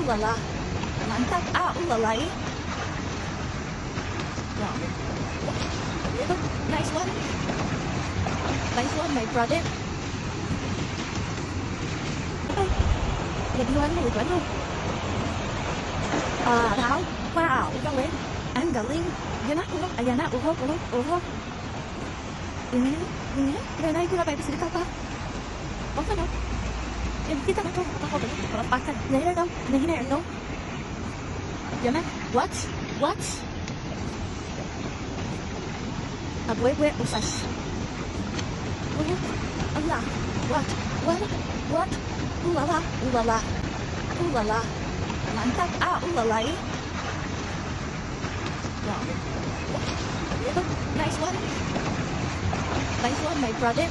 Ooh la la. Mantap. Ah, ooh la la. Wow. Nice one. Nice one, my brother. Jadi one mùi vẫn luôn. Thảo. Wow, ikaw eh. Ang galing. Yan na, ulok. Ayan na, ulok, ulok, ulok. Ini, Renay, gula pa salita pa. Okay no? Kita na to. Ako ba? Palapakan. Nahina daw. Nahina daw. Yan na. What? What? Abwe-bwe usas. What? Allah. What? What? What? Ooh la la. Ooh la la. Ooh la la. Mantap. Ah, ooh la la. Wow. Nice one. Nice one, my brother.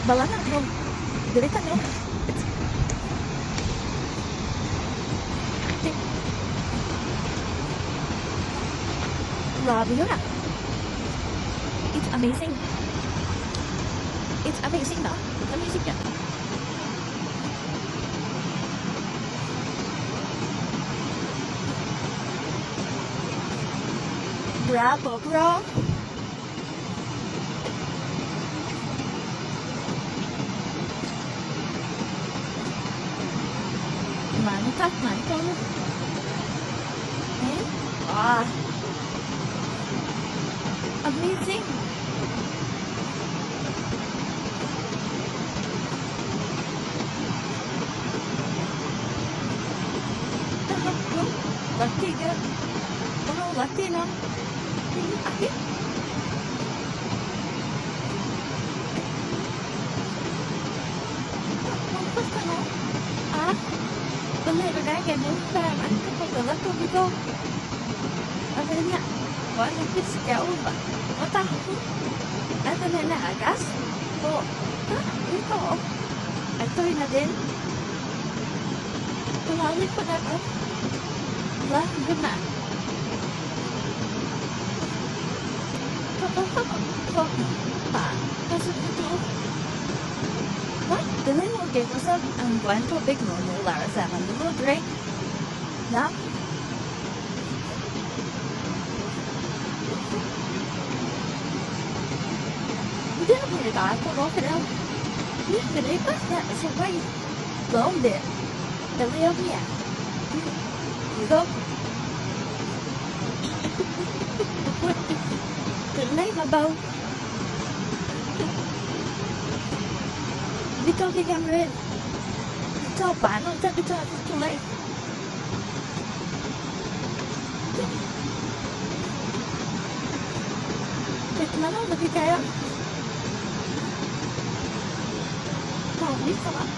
Balana no. Direta no. Grabe yun ah. It's amazing. It's amazing na. It's amazing yan. Bravo, bro. Mantap, mantap. Ah. Amazing. Laki ke? Oh, laki no? Laki. Mampus ka no? Ah? Bener dah kan? Bukan. Aku kau laki gitu. Akhirnya, wah nanti sejauh pak. Oh tahu. Ada nenek agas. Oh, itu. Ito na din. Tumalik pa na ako. Lah, gana. Kasi ito. What? Dili mo kay kusap ang buwan tubig mo mula sa mandulog, right? Na? Hindi na pinita ako, no? Pero, pinilipas na sa way. Loaned it. Dali ako niya. Go. Tunay mabaw. Bitaw kay Cameron. Bitaw, paano? Bitaw, tunay. Bitaw na lang, lagi kaya. Oh, bitaw ah.